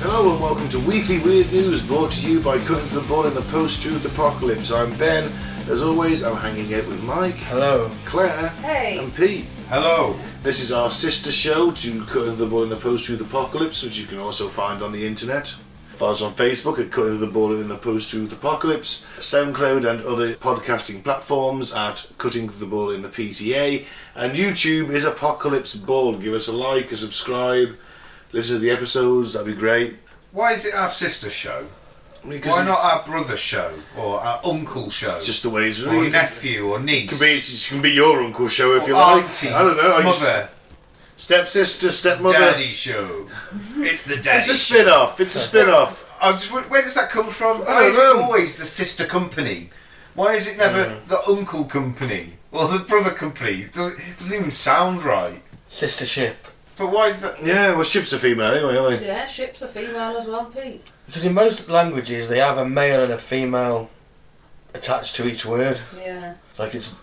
Hello and welcome to Weekly Weird News, brought to you by Cutting to the Ball in the Post-Truth Apocalypse. I'm Ben. As always, I'm hanging out with Mike. Hello. Claire. Hey. And Pete. Hello. This is our sister show to Cutting to the Ball in the Post-Truth Apocalypse, which you can also find on the internet. Follow us on Facebook at Cutting to the Ball in the Post-Truth Apocalypse, SoundCloud and other podcasting platforms at Cutting to the Ball in the PTA, and YouTube is Apocalypse Ball. Give us a like, a subscribe, listen to the episodes, that'd be great. Why is it our sister show? Because Why not our brother show or our uncle show? it's just the way it's or really. nephew or niece? It can be your uncle's show if or you like. auntie, I don't know. mother, Stepsister, stepmother. daddy show. It's the daddy. It's a spin-off. It's a spin-off. Where does that come from? I Why is don't it know. always the sister company? Why is it never the uncle company or the brother company? It doesn't even sound right. Sister ship. But why? Is that? Yeah, well, ships are female anyway, aren't they? Yeah, ships are female as well, Pete. Because in most languages they have a male and a female attached to each word. Yeah. Like it's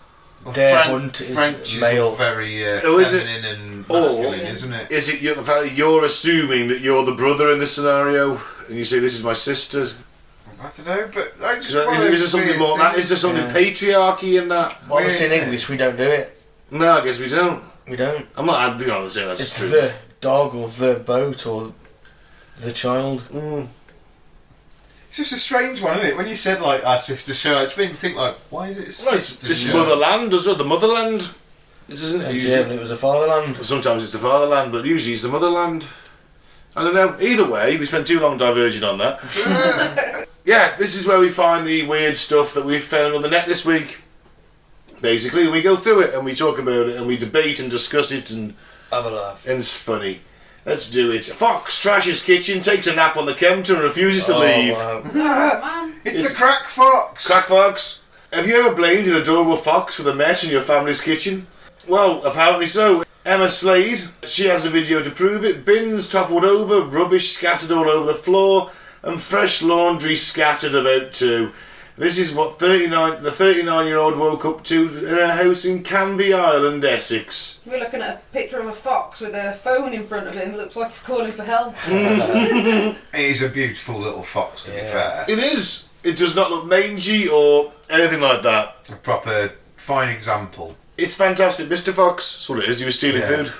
Well, dare hunt is French male. is all very Oh, is it? feminine and Or- masculine, isn't it? Is it the fact that you're assuming that you're the brother in this scenario, and you say this is my sister? I don't know, but I just. Is there something more? Is there something patriarchy in that? Well, obviously in Weird. English we don't do it. No, I guess we don't. We don't. I'm not being honest saying that's It's true. the dog or the boat or the child. It's just a strange one, isn't it? When you said like our sister show, it made me think like, why is it a Well, sister it's show? motherland as well. The motherland. This isn't it? In Usually, Germany it was a fatherland. sometimes it's the fatherland, but usually it's the motherland. I don't know. Either way, we spent too long diverging on that. Yeah, this is where we find the weird stuff that we've found on the net this week. Basically, and we go through it and we talk about it and we debate and discuss it and Have a laugh. it's funny. Let's do it. Fox trashes kitchen, takes a nap on the counter and refuses to leave. Wow. Man. It's the crack fox. Crack fox. Have you ever blamed an adorable fox for the mess in your family's kitchen? Well, apparently so. Emma Slade, she has a video to prove it. Bins toppled over, rubbish scattered all over the floor, and fresh laundry scattered about too. This is what the 39-year-old woke up to in her house in Canvey Island, Essex. We're looking at a picture of a fox with a phone in front of him. Looks like he's calling for help. It is a beautiful little fox, to be fair. It is. It does not look mangy or anything like that. A proper fine example. It's fantastic. Mr. Fox, that's what it is, he was stealing food.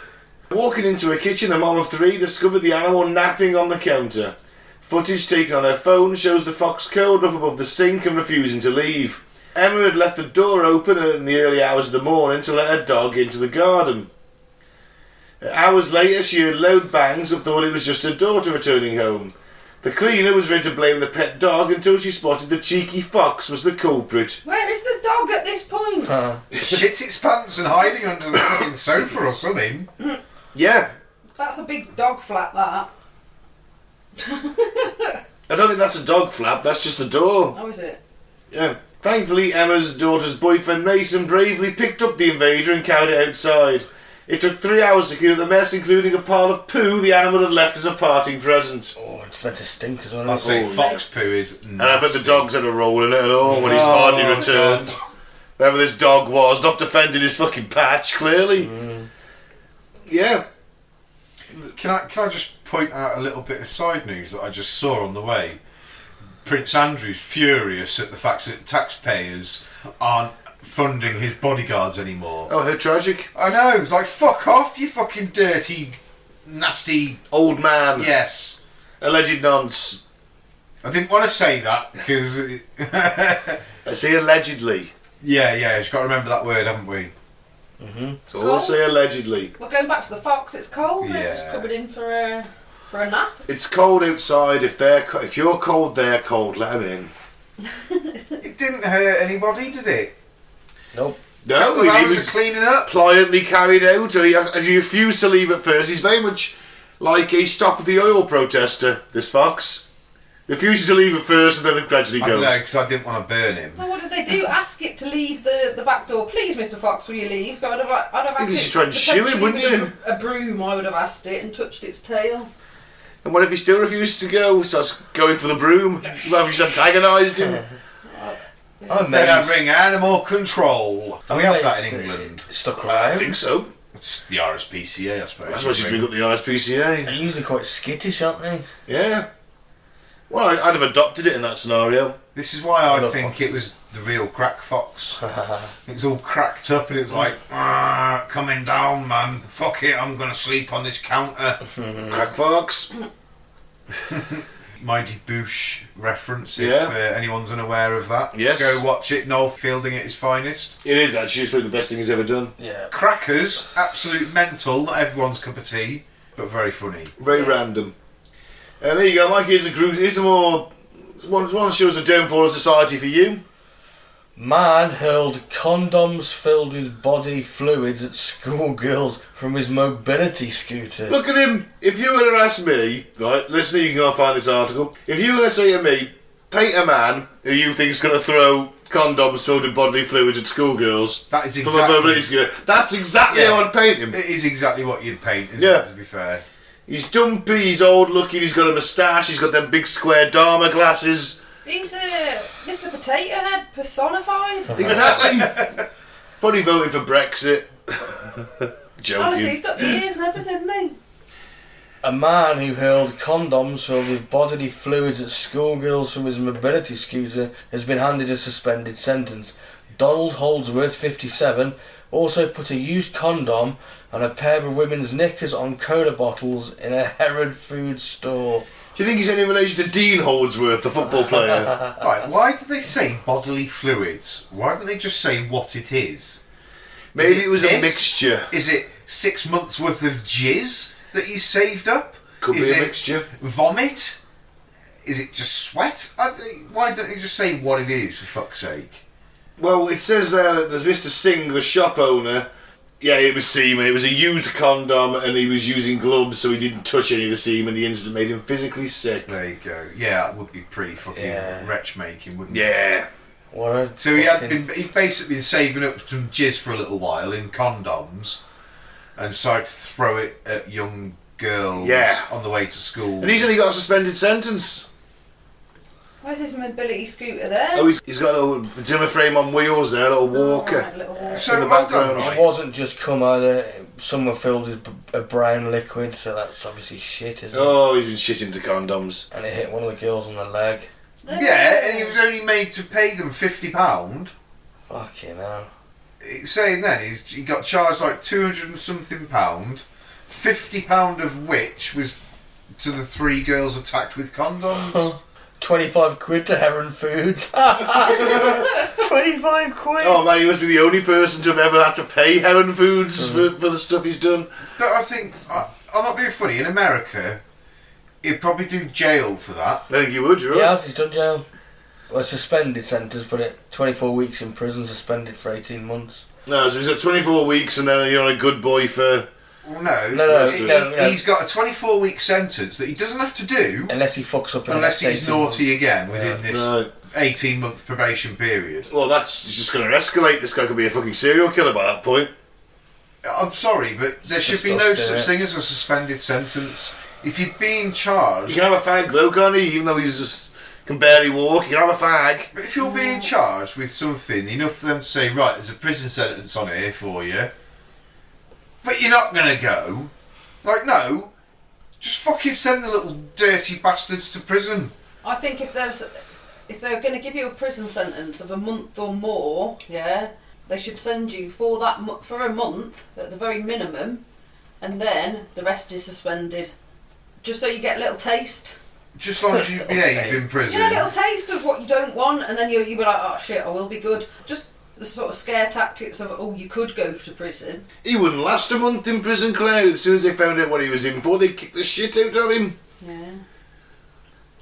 Walking into a kitchen, a mom of three discovered the animal napping on the counter. Footage taken on her phone shows the fox curled up above the sink and refusing to leave. Emma had left the door open in the early hours of the morning to let her dog into the garden. Hours later, she heard loud bangs and thought it was just her daughter returning home. The cleaner was ready to blame the pet dog until she spotted the cheeky fox was the culprit. Where is the dog at this point? Shit its pants and hiding under the fucking sofa or something. Yeah, That's a big dog flap, that. I don't think that's a dog flap, that's just the door. How is it? Yeah. Thankfully, Emma's daughter's boyfriend Mason bravely picked up the invader and carried it outside. It took 3 hours to clear the mess, including a pile of poo the animal had left as a parting present. Oh, it's meant to stink as well. I'll say Oh, fox poo is nasty. And I bet the dog's had a role in it at all when he's hardly returned. God. Whoever this dog was, not defending his fucking patch, clearly. Yeah. Can I just point out a little bit of side news that I just saw on the way? Prince Andrew's furious at the fact that taxpayers aren't funding his bodyguards anymore. Oh, how tragic. I know, it's like, fuck off, you fucking dirty, nasty... Old man. Yes. Alleged nonce. I didn't want to say that, because... I say allegedly. yeah, you've got to remember that word, haven't we? So I'll say allegedly. Well, going back to the fox, it's cold. They're Yeah. just coming in for a nap. It's cold outside. If you're cold, they're cold. Let them in. It didn't hurt anybody, did it? Nope. No, Well, he hours was of cleaning up. pliantly carried out. He refused to leave at first. He's very much like a stop the oil protester, this fox. Refuses to leave at first and then it gradually I goes. don't know, because I didn't want to burn him. Well, what did they do? Ask it to leave the back door. Please, Mr. Fox, will you leave? I'd have asked think you it should try and shoo him, wouldn't potentially you? with a broom, I would have asked it and touched its tail. And what if he still refuses to go? Starts going for the broom? Well, have you just antagonised him? I'm Then I amazed. ring animal control. Do we have that in amazed England? it stuck I around. think so. It's the RSPCA, I suppose. That's why she drink up the RSPCA. They're usually quite skittish, aren't they? Yeah. Well, I'd have adopted it in that scenario. This is why I love think foxes. it was the real crack fox. It's all cracked up and it's like, coming down, man. Fuck it, I'm going to sleep on this counter. Crack fox. Mighty Boosh reference, if Yeah. anyone's unaware of that. Yes. Go watch it, Noel Fielding at his finest. It is actually. It's probably the best thing he's ever done. Yeah. Crackers, absolute mental, not everyone's cup of tea, but very funny. Very random. There you go, Mike. Here's a group. Here's some more. One shows the downfall of society for you. Man hurled condoms filled with bodily fluids at schoolgirls from his mobility scooter. Look at him. If you were to ask me, right, listener, you can go and find this article. If you were to say to me, paint a man who you think's going to throw condoms filled with bodily fluids at schoolgirls That is from a exactly- mobility scooter, that's exactly Yeah. how I'd paint him. It is exactly what you'd paint, isn't Yeah. it, to be fair? He's dumpy, he's old looking, he's got a moustache, he's got them big square Dharma glasses. He's Mr. Potato Head personified. Exactly. Probably voting for Brexit. Joking. Honestly, he's got the ears and everything, hasn't he? A man who hurled condoms filled with bodily fluids at schoolgirls from his mobility scooter has been handed a suspended sentence. Donald Holdsworth, 57, also put a used condom and a pair of women's knickers on cola bottles in a Herod food store. Do you think he's any relation to Dean Holdsworth, the football player? Right, why do they say bodily fluids? Why don't they just say what it is? Maybe it was a piss? mixture. Is it 6 months worth of jizz that he's saved up? Could is be a it mixture. vomit? Is it just sweat? Why don't they just say what it is, for fuck's sake? Well, it says there that there's Mr. Singh, the shop owner. Yeah, it was semen. It was a used condom and he was using gloves so he didn't touch any of the semen. The incident made him physically sick. There you go. Yeah, that would be pretty fucking wretch making, wouldn't it? Yeah. What a So fucking- he'd basically been saving up some jizz for a little while in condoms and decided to throw it at young girls Yeah. on the way to school. And he's only got a suspended sentence. Where's his mobility scooter there? Oh, he's got a little Zimmer frame on wheels there, a little walker. Right, little walker. So in the hold on, background. right. It wasn't just cum either. Someone filled with a brown liquid, so that's obviously shit, isn't it? Oh, he's been shitting to condoms. And it hit one of the girls on the leg. Yeah, and he was only made to pay them £50. Fucking hell. It's saying then he got charged like 200 and something £, £50 of which was to the 3 girls attacked with condoms. 25 quid to Heron Foods. 25 quid! Oh man, he must be the only person to have ever had to pay Heron Foods for the stuff he's done. But I think, I'm not being funny, in America, he'd probably do jail for that. I think you would, you're Yeah, right. he's done jail. Well, suspended sentence, but it 24 weeks in prison, suspended for 18 months. No, so he's got 24 weeks and then you're on a good boy for... Well, No, he's got a 24-week sentence that he doesn't have to do Unless he fucks up in the unless next he's 18 naughty months. again within this Right. 18-month probation period. Well, that's just going to escalate. This guy could be a fucking serial killer by that point. I'm sorry, but there It's should be no disgusting, such isn't thing as a suspended sentence. If you're being You charged, can have a fag though, can't he? Even though he's just can barely walk, you can have a fag. but if you're being charged with something enough for them to say, right, there's a prison sentence on here for you, but you're not going to go, like, no, just fucking send the little dirty bastards to prison. I think if they're going to give you a prison sentence of a month or more, yeah, they should send you for for a month at the very minimum, and then the rest is suspended, just so you get a little taste. Just as long as you behave in prison. You know, a little taste of what you don't want, and then you be like, oh shit, I will be good. Just the sort of scare tactics of, oh, you could go to prison. He wouldn't last a month in prison, Claire. As soon as they found out what he was in for, they kicked the shit out of him. Yeah.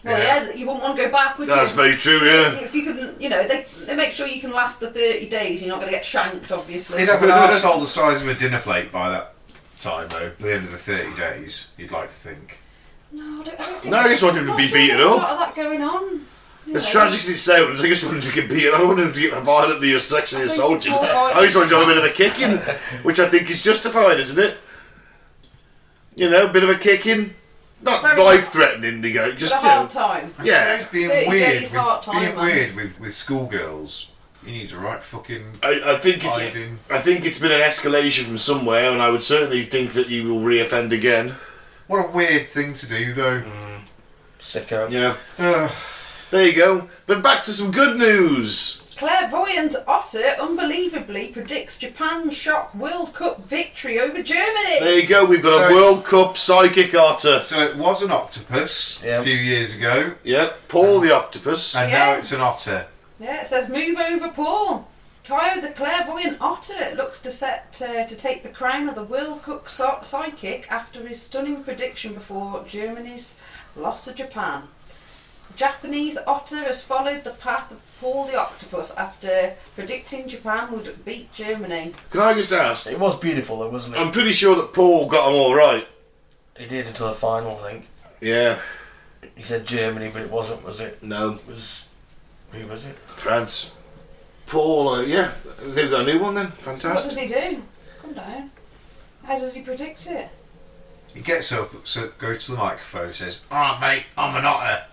Well, Yeah. yeah, you wouldn't want to go back, would you? That's very true, yeah. If you couldn't, you know, they make sure you can last the 30 days. You're not going to get shanked, obviously. He'd have an arsehole the size of a dinner plate by that time, though, at the end of the 30 days, you'd like to think. No, I don't think. No, I just want him to be beaten There's a up. lot of that going on. As tragic as it sounds, I just wanted to get beaten. I don't want him to get violently or sexually I think assaulted. it's more violent. I just want to have a bit of a kicking, which I think is justified, isn't it? You know, a bit of a kicking. Not Very life-threatening, to go. Just, But a you know. hard time. Yeah. He's being 30 weird days hard time, being man. weird with schoolgirls. He needs a right fucking I think hiding. I think it's been an escalation from somewhere, and I would certainly think that he will re-offend again. What a weird thing to do, though. Sicko. Yeah. Ugh. There you go. But back to some good news. Clairvoyant otter unbelievably predicts Japan shock World Cup victory over Germany. There you go. We've got So a World Cup psychic otter. So it was an octopus Yeah. a few years ago, Yeah, Paul the octopus. and Yeah. now it's an otter. Yeah, it says move over, Paul. Tayo the clairvoyant otter looks to set to take the crown of the World Cup psychic after his stunning prediction before Germany's loss to Japan. The Japanese otter has followed the path of Paul the octopus after predicting Japan would beat Germany. Can I just ask? It was beautiful though, wasn't it? I'm pretty sure that Paul got them all right. He did until the final, I think. Yeah. He said Germany, but it wasn't, was it? No. It was... Who was it? France. Paul, yeah. They've got a new one then. What Fantastic. does he do? Come down. How does he predict it? He gets up, so goes to the microphone, and says, "Alright, mate, I'm an otter,"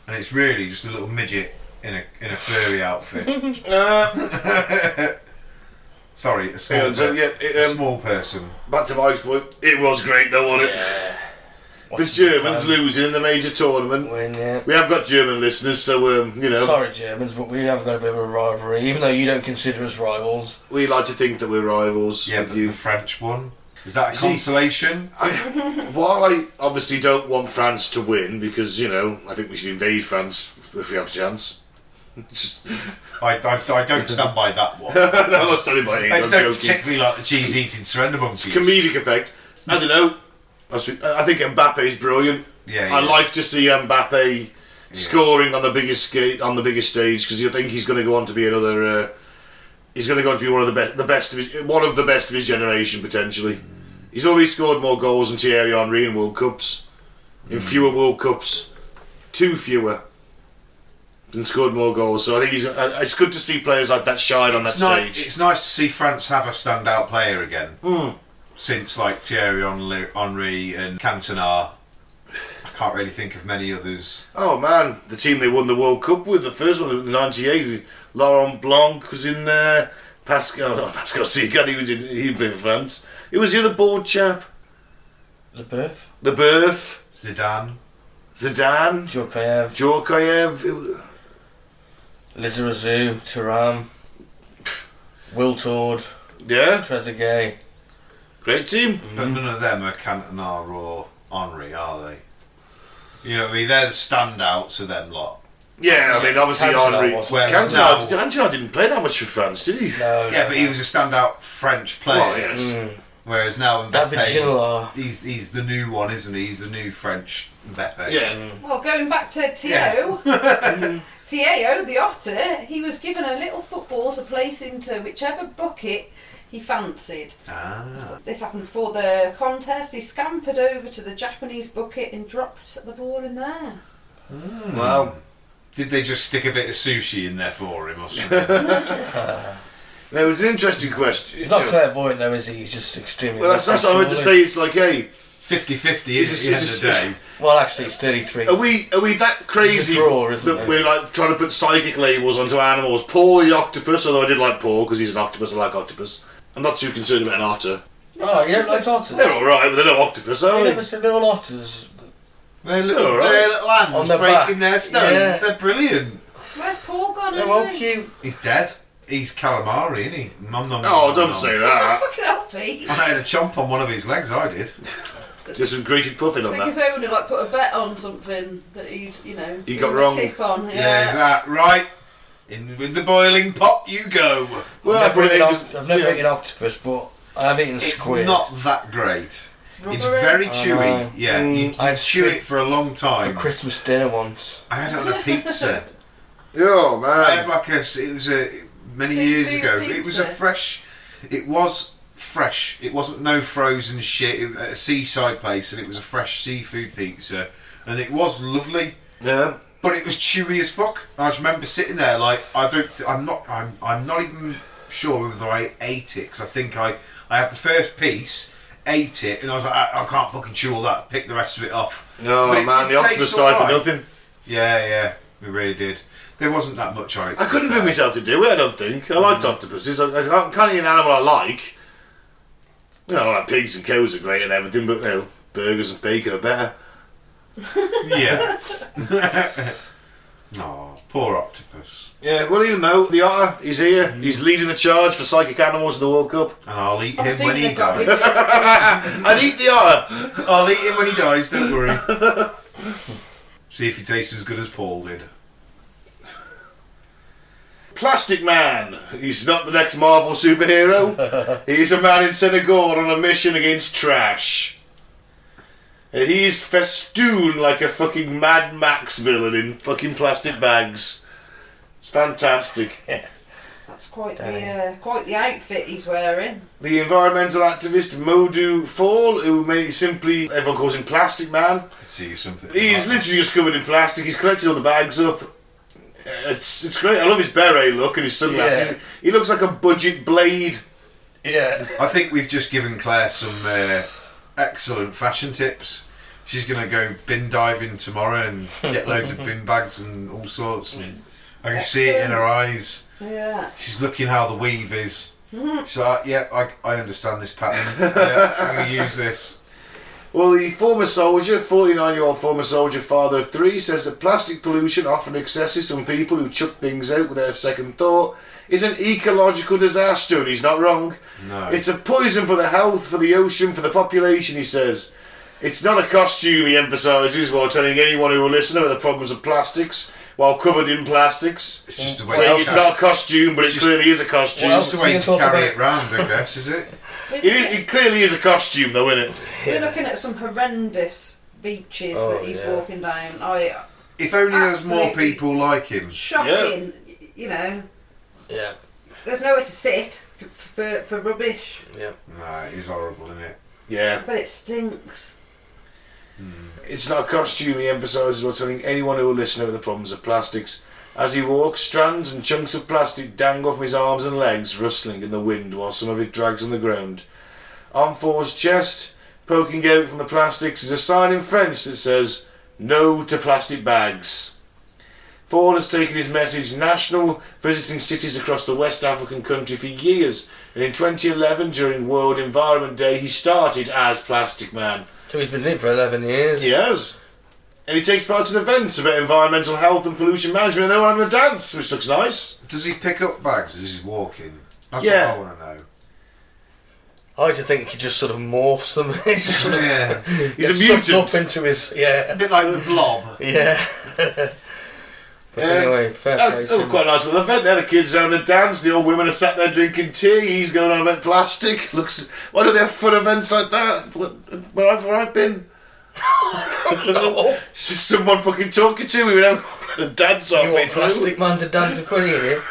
and it's really just a little midget in a furry outfit. Sorry, a small, a small person. Back to Mike's point. It was great though, wasn't it? Yeah. The Germans losing in the major tournament. Win, yeah. We have got German listeners, so you know. Sorry, Germans, but we have got a bit of a rivalry, even though you don't consider us rivals. We like to think that we're rivals Yeah, with but you. the French one. Is that a See- consolation? While I obviously don't want France to win, because, you know, I think we should invade France if we have a chance. Just, I don't stand by that one. no, I'm not standing by it. I I'm don't joking. particularly like the cheese-eating surrender monkeys. Comedic effect. I don't know. I think Mbappe's brilliant. Yeah, he I is. like to see Mbappe scoring on the biggest stage, because you think he's going to go on to be another. He's going to go on to be one of the best of his generation potentially. He's already scored more goals than Thierry Henry in World Cups. In fewer World Cups, 2 fewer. And scored more goals. So I think it's good to see players like that shine on that stage. It's nice to see France have a standout player again. Since like Thierry Henry and Cantona, I can't really think of many others. Oh man, the team they won the World Cup with, the first one in '98, Laurent Blanc was in there. Pascal Sigan, he'd been in France. It was the other board chap. The birth. The Birth. Zidane. Djorkaeff. Lizarazu. Thuram. Wiltord. Yeah, Trezeguet. great team. But none of them are Cantona or Henry, are they? You know what I mean? They're the standouts of them lot. Yeah, I mean, obviously Cantona Henry. wasn't. Whereas now- Cantona didn't play that much for France, did he? No. Yeah, but he was a standout French player. Well, yes. Whereas now David Mbappe, Ginola. he's the new one, isn't he? He's the new French Mbappe. Yeah. Well, going back to Tio, Tio the otter, he was given a little football to place into whichever bucket he fancied. Ah. This happened before the contest. He scampered over to the Japanese bucket and dropped the ball in there. Wow. Did they just stick a bit of sushi in there for him or something? Now, it was an interesting question. He's not clairvoyant though, is he? He's just extremely... Well, that's what I meant to say. It's like, hey, 50-50 at the Is end this- of the day. Well, actually, it's 33. are we that crazy It's a draw, isn't that it? we're like trying to put psychic labels onto animals? Paul the octopus, although I did like Paul because he's an octopus. I like octopus. I'm not too concerned about an otter. Oh, you don't like otters? They're all right, but they're no octopus, are You they? never seen little otters? Their little, All right. their little hands On their breaking back. their stones. Yeah. They're brilliant. Where's Paul gone? They're all anyway? cute. He's dead. He's calamari, isn't he? Nom, nom, Oh, nom, don't nom. say that. Fucking Alfie. I had a chomp on one of his legs, I did. There's some grated puffin I on think his that. owner like put a bet on something that he'd, you know, He got give him a wrong. tip on. Yeah, is that right? In with the boiling pot you go. Well, I've never, I I've never yeah. eaten octopus, but I have eaten It's squid. not that great. It's Rubbery. very I chewy. know. Yeah, you I chew squid it for a long for time. Christmas dinner once. I had it on a pizza. Oh I had man. like it was many Seafood years ago. It was a pizza. fresh. It was fresh. It wasn't no frozen shit. It was at a seaside place, and it was a fresh seafood pizza, and it was lovely. Yeah. But it was chewy as fuck. I just remember sitting there like I'm not even sure whether I ate it, because I think I had the first piece, ate it, and I was like, I can't fucking chew all that. Pick the rest of it off. No, but man, the octopus died for nothing. Yeah, it really did. There wasn't that much on it. I couldn't bring myself to do it, I don't think. I liked octopuses. I can't eat an animal I like. You know, like pigs and cows are great and everything, but, you know, burgers and bacon are better. Yeah. Oh, poor octopus. Yeah, well, even though the otter, he's here. He's leading the charge for psychic animals in the World Cup. And I'll eat him Obviously when he they've got dies. I'd eat the otter. I'll eat him when he dies, don't worry. See if he tastes as good as Paul did. Plastic Man. He's not the next Marvel superhero. He's a man in Senegal on a mission against trash. And he's festooned like a fucking Mad Max villain in fucking plastic bags. It's fantastic. That's quite the outfit he's wearing. The environmental activist Modu Fall, who everyone calls him Plastic Man. I could see something. He's literally just covered in plastic. He's collected all the bags up. It's great. I love his beret look and his sunglasses. Yeah. He looks like a budget Blade. Yeah. I think we've just given Claire some excellent fashion tips. She's going to go bin diving tomorrow and get loads of bin bags and all sorts. I can see it in her eyes. Yeah. She's looking how the weave is. She's like, yeah, I understand this pattern. Yeah, I'm going to use this. Well, the former soldier, 49-year-old former soldier, father of 3, says that plastic pollution, often excesses from people who chuck things out without a second thought, is an ecological disaster, and he's not wrong. No. It's a poison for the health, for the ocean, for the population, he says. It's not a costume, he emphasises, while telling anyone who will listen about the problems of plastics, while covered in plastics. It's just a way Saying to it's not a costume, but it clearly is a costume. It's just a way Well, to carry it round, I guess, is it? It clearly is a costume, though, isn't it? We're looking at some horrendous beaches that he's walking down. If only there was more Absolutely. people like him. Shocking, you know. Yeah. There's nowhere to sit for rubbish, Yeah. Nah, it is horrible, isn't it? Yeah. but it stinks. It's not a costume, he emphasises, while telling anyone who will listen about the problems of plastics. As he walks, strands and chunks of plastic dangle from his arms and legs, rustling in the wind while some of it drags on the ground. On Ford's chest, poking out from the plastics, is a sign in French that says, "No to plastic bags." Ford has taken his message national, visiting cities across the West African country for years, and in 2011, during World Environment Day, he started as Plastic Man. So he's been in it for 11 years. He has. And he takes part in events about environmental health and pollution management, and they were having a dance, which looks nice. Does he pick up bags as he's walking? That's Yeah. what I want to know. I just think he just sort of morphs them. He's just sort of Yeah. He's a gets sucked mutant. up into his... A Yeah. bit like the blob. Yeah. But anyway, fair play to That was him. quite a nice little event there. The kids are having a dance, the old women are sat there drinking tea, he's going on about plastic. Looks. Why don't they have fun events like that? Wherever I've been. No. It's just someone fucking talking to me, we don't have a dance off You want it. Plastic Man to dance in front of you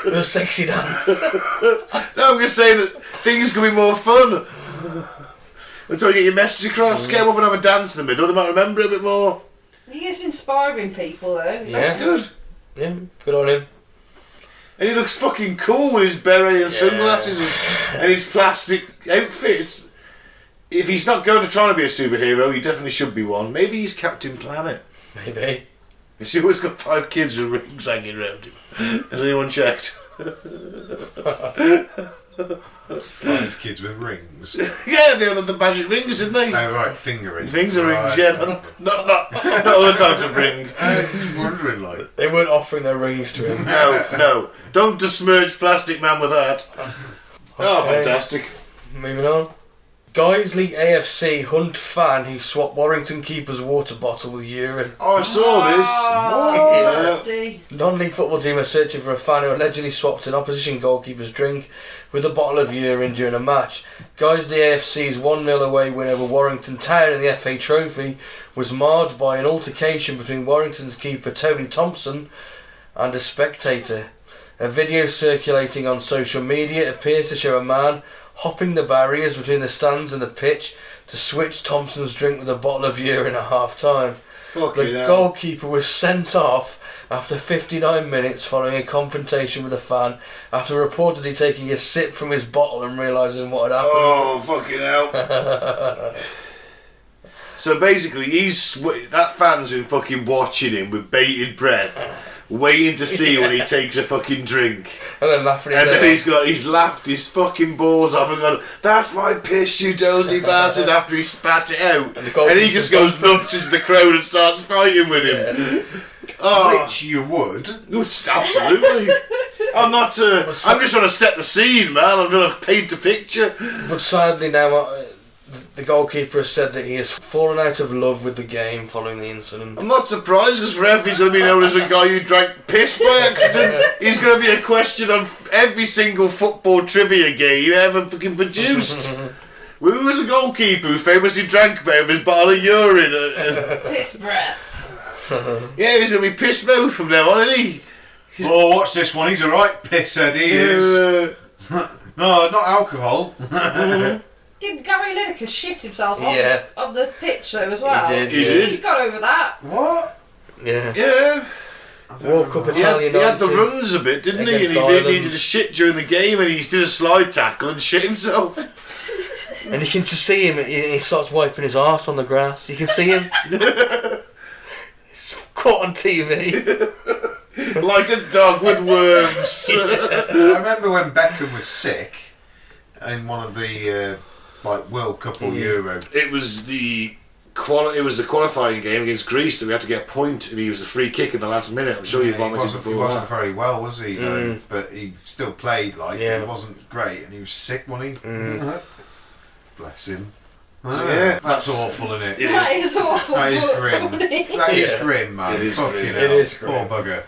with a sexy dance? No, I'm just saying that things can be more fun. Until you get your message across, get them up and have a dance in the middle, they might remember it a bit more. He is inspiring people, though. Yeah. That's good. Yeah, good on him. And he looks fucking cool with his beret and sunglasses and his plastic outfits. If he's not going to try to be a superhero, he definitely should be one. Maybe he's Captain Planet. Maybe. He's always got 5 kids with rings hanging around him. Has anyone checked? 5 kids with rings. Yeah, they all had the magic rings, didn't they? Oh, right, finger rings. Finger rings, Right. yeah. Not other types of ring. I was just wondering, like. They weren't offering their rings to him. No. Don't besmirch Plastic Man with that. Oh, Okay. fantastic. Moving on. Guiseley AFC hunt fan who swapped Warrington keeper's water bottle with urine. Oh, I saw this. Oh, Yeah. nasty. Non-league football team are searching for a fan who allegedly swapped an opposition goalkeeper's drink with a bottle of urine during a match. Guiseley AFC's 1-0 away win over Warrington Town in the FA Trophy was marred by an altercation between Warrington's keeper Tony Thompson and a spectator. A video circulating on social media appears to show a man hopping the barriers between the stands and the pitch to switch Thompson's drink with a bottle of urine at half-time. The goalkeeper was sent off after 59 minutes following a confrontation with a fan after reportedly taking a sip from his bottle and realising what had happened. Oh, fucking hell. So basically, that fan's been fucking watching him with bated breath, waiting to see when he takes a fucking drink. And then laughing and then he's laughed his fucking balls off and gone, "That's my piss, you dozy bastard," after he spat it out. And he just goes nuts into the crowd and starts fighting with him. Oh. Which you would. Absolutely. I'm not. I'm just trying to set the scene, man. I'm trying to paint a picture. But sadly now, the goalkeeper has said that he has fallen out of love with the game following the incident. I'm not surprised because forever he's going to be known as a guy who drank piss by accident. He's going to be a question on every single football trivia game ever fucking produced. Who was a goalkeeper who famously drank out of his bottle of urine? Piss breath. Yeah, he's going to be piss mouth from now on, isn't he? Oh, watch this one. He's a right pisshead, he is. No, not alcohol. Did Gary Lineker shit himself on the pitch though as well? He did. He got over that. What? Yeah. World Cup Italian. He had the runs a bit, didn't he? And he needed a shit during the game, and he did a slide tackle and shit himself. And you can just see him. He starts wiping his arse on the grass. You can see him. It's caught on TV. Like a dog with worms. I remember when Beckham was sick in one of the World Cup or Euro. It was the qualifying game against Greece that we had to get a point, and he was a free kick in the last minute. I'm sure you vomited before. He wasn't very well, was he? Though? But he still played. He wasn't great, and he was sick, wasn't he? Bless him. So, yeah, that's awful, isn't it? That is awful. That is grim. That is grim, man. It is Fucking grim. hell. It is grim. Poor bugger.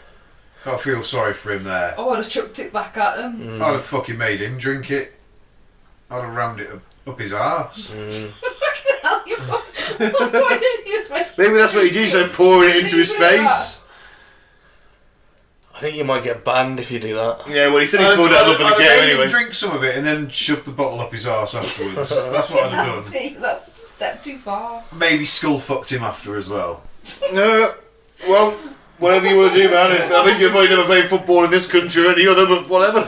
I feel sorry for him there. I would have chucked it back at him. I'd have fucking made him drink it. I'd have rammed it up his arse. Fucking hell, why didn't you just Maybe that's what he did, so pouring it into his face. I think you might get banned if you do that. Yeah, well, he said he pulled it up in the I'd game have made anyway. him drink some of it and then shove the bottle up his arse afterwards. That's what I'd have done. That's a step too far. Maybe skull fucked him after as well. No, well, whatever you want to do, man. I think you've probably never played football in this country or any other, but whatever.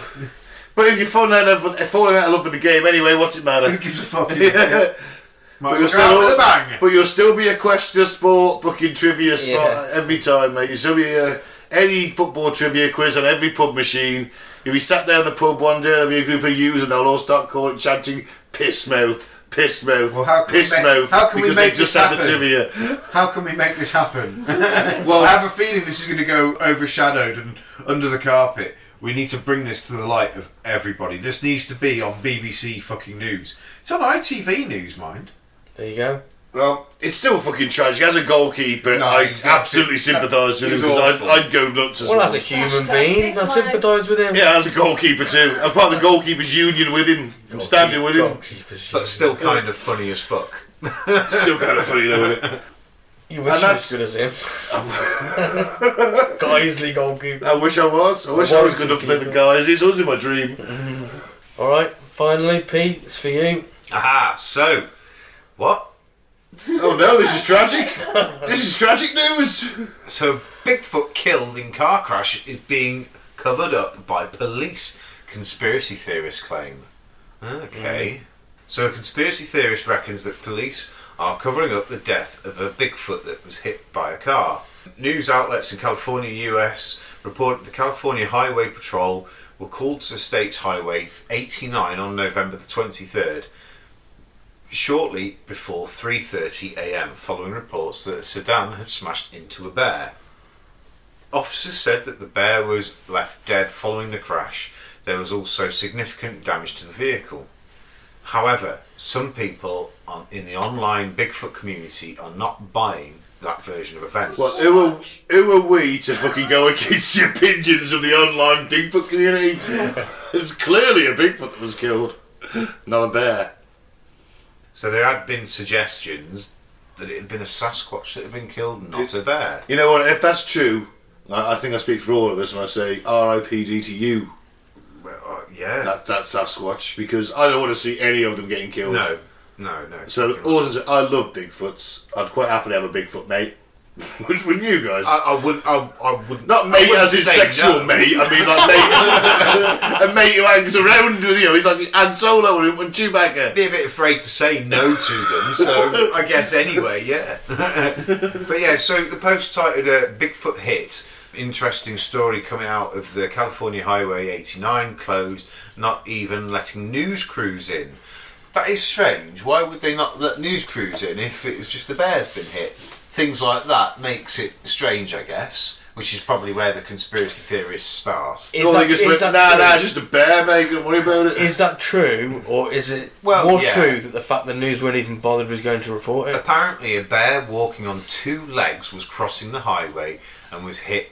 But if you're falling out of love with the game anyway, what's it matter? Who gives a fuck? Yeah. Might as well go out with a bang. But you'll still be a question of sport, fucking trivia spot every time, mate. You'll still be any football trivia quiz on every pub machine. If we sat down in the pub one day, there'll be a group of yous and they'll all start chanting piss mouth, piss mouth, well, piss mouth. How can we make just this had happen? the trivia. How can we make this happen? Well, I have a feeling this is going to go overshadowed and under the carpet. We need to bring this to the light of everybody. This needs to be on BBC fucking News. It's on ITV News, mind. There you go. Well, it's still fucking tragic. As a goalkeeper, No, I absolutely sympathise with him because I'd go nuts as well. Well, as a human being, I sympathise with him. Yeah, as a goalkeeper too. I'm part of the goalkeepers union with him, standing with him. But still kind of funny as fuck. Still kind of funny though, isn't it? You wish you were as good as him. Geisley goalkeeper. I wish I was. I wish I was good enough to play for guys. It's always in my dream. Alright, finally, Pete, it's for you. Aha, so, what? Oh no, this is tragic. This is tragic news. So, Bigfoot killed in car crash is being covered up by police, conspiracy theorists claim. Okay. So, a conspiracy theorist reckons that police are covering up the death of a Bigfoot that was hit by a car. News outlets in California, US, reported the California Highway Patrol were called to the state's Highway 89 on November the 23rd, shortly before 3:30 a.m, following reports that a sedan had smashed into a bear. Officers said that the bear was left dead following the crash. There was also significant damage to the vehicle. However, some people in the online Bigfoot community are not buying that version of events. Well, who are we to fucking go against the opinions of the online Bigfoot community? It was clearly a Bigfoot that was killed, not a bear. So there had been suggestions that it had been a Sasquatch that had been killed, not a bear. You know what, if that's true, I think I speak for all of us when I say R.I.P.D. to you. Yeah. That's Sasquatch, because I don't want to see any of them getting killed. No. So also, I love Bigfoots. I'd quite happily have a Bigfoot mate. Wouldn't you guys? I wouldn't. Not mate as in say sexual no. mate. I mean like mate, a mate who hangs around. He's like Han Solo and Chewbacca. Be a bit afraid to say no to them, so I guess anyway, yeah. But yeah, so the post titled Bigfoot Hit. Interesting story coming out of the California Highway 89 closed, not even letting news crews in. That is strange. Why would they not let news crews in if it's just a bear's been hit? Things like that makes it strange, I guess, which is probably where the conspiracy theorists start. Nah, just a bear, mate. Don't worry about it. Is that true, or is it true that the fact the news weren't even bothered was going to report it? Apparently, a bear walking on two legs was crossing the highway and was hit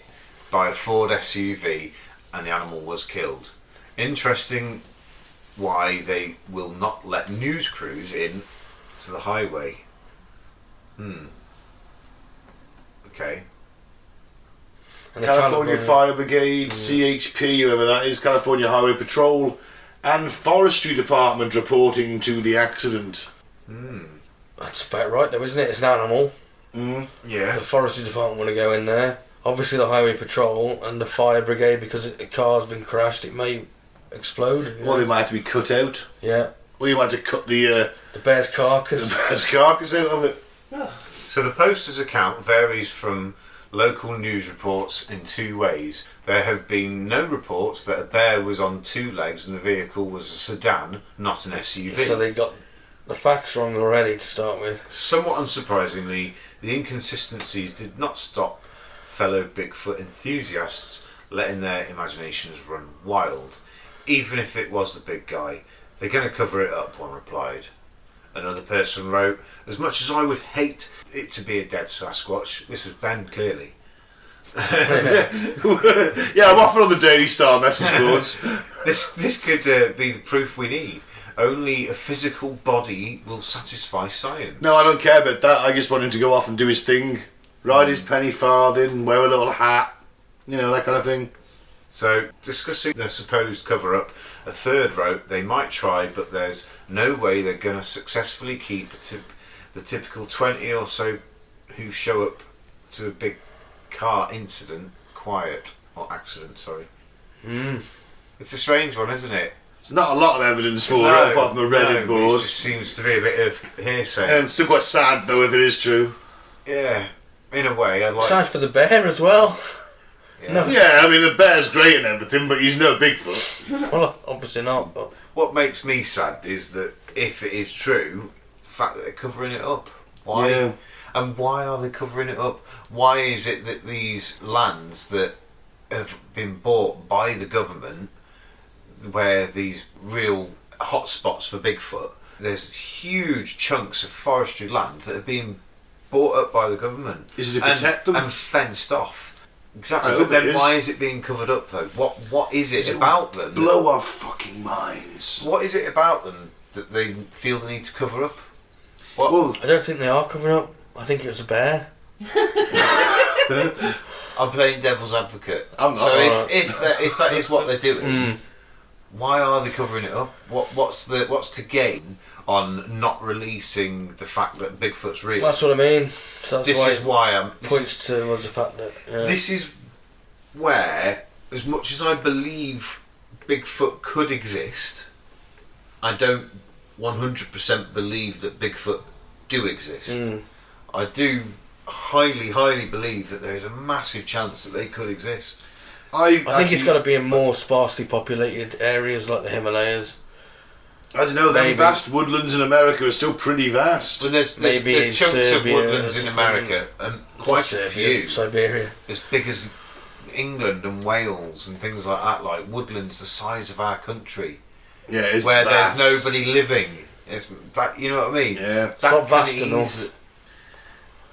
by a Ford SUV, and the animal was killed. Interesting why they will not let news crews in to the highway. Okay. And California Fire Brigade, CHP, whoever that is, California Highway Patrol, and Forestry Department reporting to the accident. That's about right, though, isn't it? It's an animal. Yeah. The Forestry Department want to go in there. Obviously, the Highway Patrol and the Fire Brigade, because a car's been crashed, it may explode. Well, they might have to be cut out. Yeah. Or you might have to cut the bear's carcass. Carcass out of it. So the poster's account varies from local news reports in two ways. There have been no reports that a bear was on two legs and the vehicle was a sedan, not an SUV. So they got the facts wrong already to start with. Somewhat unsurprisingly, the inconsistencies did not stop fellow Bigfoot enthusiasts letting their imaginations run wild. Even if it was the big guy, they're going to cover it up, one replied. Another person wrote, as much as I would hate it to be a dead Sasquatch, this was Ben, clearly. Yeah, I'm off on the Daily Star message boards. This could be the proof we need. Only a physical body will satisfy science. No, I don't care about that. I just want him to go off and do his thing. Ride his penny farthing, wear a little hat, that kind of thing. So, discussing the supposed cover-up, a third wrote, they might try, but there's no way they're going to successfully keep the typical 20 or so who show up to a big car incident quiet. Or accident, sorry. It's a strange one, isn't it? There's not a lot of evidence for it, apart from a Reddit board. It just seems to be a bit of hearsay. It's still quite sad, though, if it is true. Yeah, in a way, I'd like... Sad for the bear as well. Yeah. No. Yeah, I mean, the bear's great and everything, but he's no Bigfoot. Well, obviously not, but... What makes me sad is that if it is true, the fact that they're covering it up. Why? Yeah. And why are they covering it up? Why is it that these lands that have been bought by the government, where these real hotspots for Bigfoot, there's huge chunks of forestry land that are being bought up by the government? Is it to protect them? And fenced off. Exactly, I but hope then it is. why is it being covered up though? What is it about them? Blow our fucking minds. What is it about them that they feel the need to cover up? What? Well, I don't think they are covering up. I think it was a bear. I'm playing devil's advocate. I'm not. So if that is what they're doing, why are they covering it up? What's to gain on not releasing the fact that Bigfoot's real? That's what I mean. So that's This is why I'm. points towards the fact that... Yeah. This is where, as much as I believe Bigfoot could exist, I don't 100% believe that Bigfoot do exist. I do highly, highly believe that there is a massive chance that they could exist. I think it's got to be in more sparsely populated areas like the Himalayas. I don't know, them Maybe. vast woodlands in America are still pretty vast. But there's Maybe in chunks of Serbia woodlands or in something. America, and quite a Serbia, few, Siberia. as big as England and Wales and things like that, like woodlands the size of our country, Yeah, it's where vast. there's nobody living. It's that, you know what I mean? Yeah. It's not vast kinda enough. easy-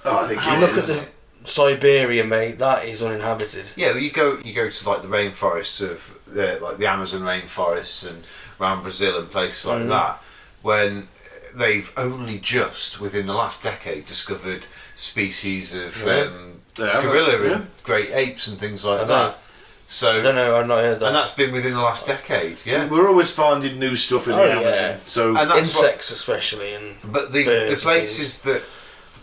Oh, I think You it look at is. the Siberia, mate. That is uninhabited. Yeah, well, you go to like the rainforests of like the Amazon rainforests and around Brazil and places like that, when they've only just within the last decade discovered species of gorilla yeah. and great apes and things like Have that. So I don't know, I've not heard that. and that's been within the last decade. Yeah. We're always finding new stuff in the yeah. Amazon. So And that's Insects especially, and But the birds places that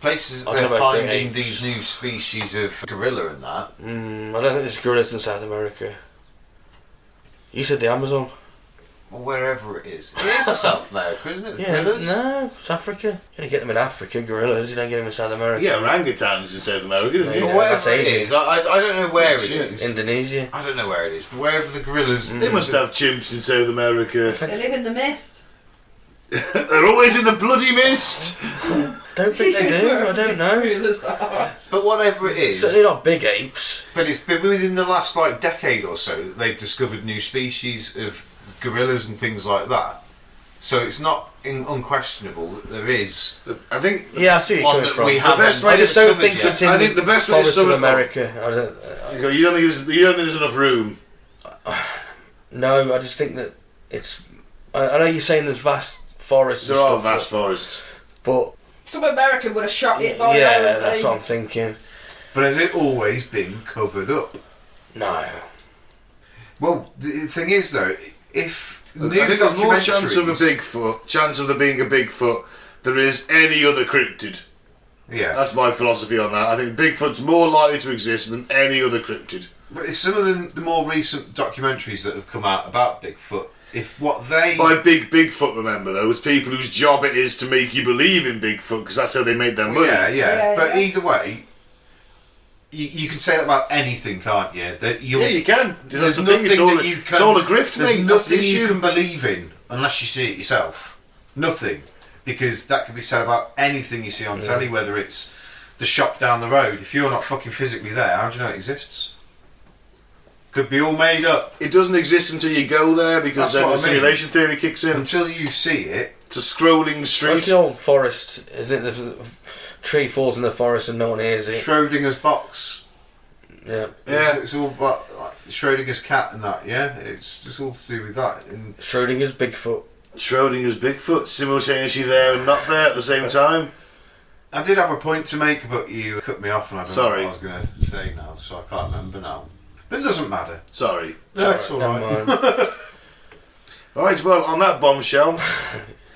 I they're don't know about finding the these apes. new species of gorilla and that. I don't think there's gorillas in South America. You said the Amazon. Or wherever it is. It is South America, isn't it? The Yeah, gorillas? no, it's Africa. You only get them in Africa, gorillas. You don't get them in South America. yeah, orangutans in South America, don't you? Yeah. Or whatever that's it Asian. is. I don't know where it Shit. is. Indonesia. I don't know where it is. But wherever the gorillas... They must have chimps in South America. They live in the mist. They're always in the bloody mist. Don't think they do. I don't know. But whatever it is... Certainly not big apes. But it's been within the last decade or so that they've discovered new species of gorillas and things like that. So it's not unquestionable that there is I think. Yeah, I see where you're one coming that from. we The haven't best way I just don't discovered think yet. it's in I think the best way to forests sum of it up- America. You don't think there's enough room. No, I just think that it's. I know you're saying there's vast forests. There and are stuff, vast forests. but Some American would have shot it by yeah, now. that's what I'm thinking. But has it always been covered up? No. Well, the thing is though, if I think there's more chance of there being a Bigfoot, there is any other cryptid. Yeah. That's my philosophy on that. I think Bigfoot's more likely to exist than any other cryptid. But it's some of the more recent documentaries that have come out about Bigfoot, if what they... By Bigfoot, remember though, it's people whose job it is to make you believe in Bigfoot, because that's how they make their money. Yeah. Yeah, But yeah. either way, you can say that about anything, can't you? That Yeah, you can. There's That's the nothing thing, it's all that you can... It's all a grift, There's mate. That's the nothing you issue. can believe in unless you see it yourself. Nothing. Because that can be said about anything you see on telly, whether it's the shop down the road. If you're not fucking physically there, how do you know it exists? Could be all made up. It doesn't exist until you go there, because That's then what the I mean. simulation theory kicks in. Until you see it, It's a scrolling It's street. the old forest, isn't it? The tree falls in the forest and no one hears it. Schrodinger's box. Yeah. Yeah. It's all about Schrodinger's cat and that, yeah? It's just all to do with that. And Schrodinger's Bigfoot. Schrodinger's Bigfoot, simultaneously there and not there at the same time. I did have a point to make, but you cut me off and I don't know what Sorry. I was going to say now, so I can't remember now. But it doesn't matter. Sorry. That's Never alright. mind. Right, well, on that bombshell,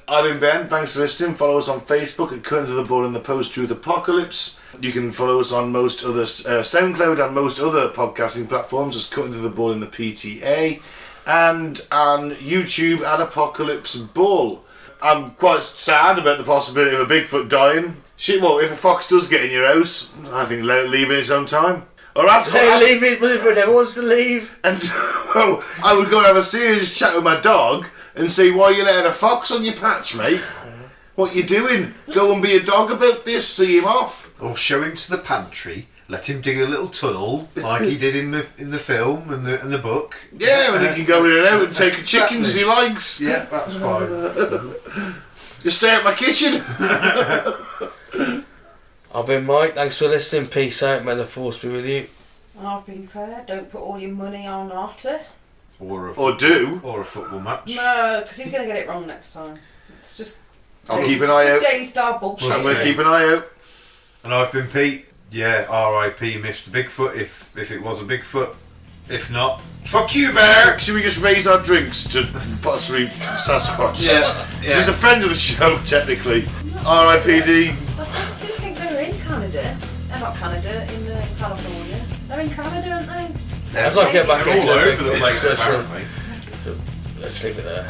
I've been Ben. Thanks for listening. Follow us on Facebook at Cutting to the Ball in the Post-Truth Apocalypse. You can follow us on most other SoundCloud and most other podcasting platforms as Cutting to the Ball in the PTA, and on YouTube at Apocalypse Ball. I'm quite sad about the possibility of a Bigfoot dying. Shit, well, if a fox does get in your house, I think let it leave in its own time. Or ask, Hey, leave it, Bigfoot never wants to leave. and well, I would go and have a serious chat with my dog and say, why are you letting a fox on your patch, mate? What you doing? Go and be a dog about this, see him off. Or show him to the pantry, let him dig a little tunnel, like he did in the film and the book. Yeah, and he can go in and out and take the chickens he likes. Yeah, that's fine. Just stay at my kitchen. I've been Mike, thanks for listening. Peace out, may the force be with you. I've been Claire. Don't put all your money on Otter. Or Or do. Or a football match. No, because he's going to get it wrong next time. It's just... I'll keep an eye out. Daily Star bullshit. I'm going to keep an eye out. And I've been Pete. Yeah, R.I.P. Mr. Bigfoot, if it was a Bigfoot. If not, fuck you, bear! Should we just raise our drinks to possibly Sasquatch? Yeah. He's a friend of the show, technically. R.I.P.D. I didn't think they were in Canada. They're not Canada, in California. They're in Canada, aren't they? Let's not get back They're into all the over the place, discussion. apparently. Let's leave it there.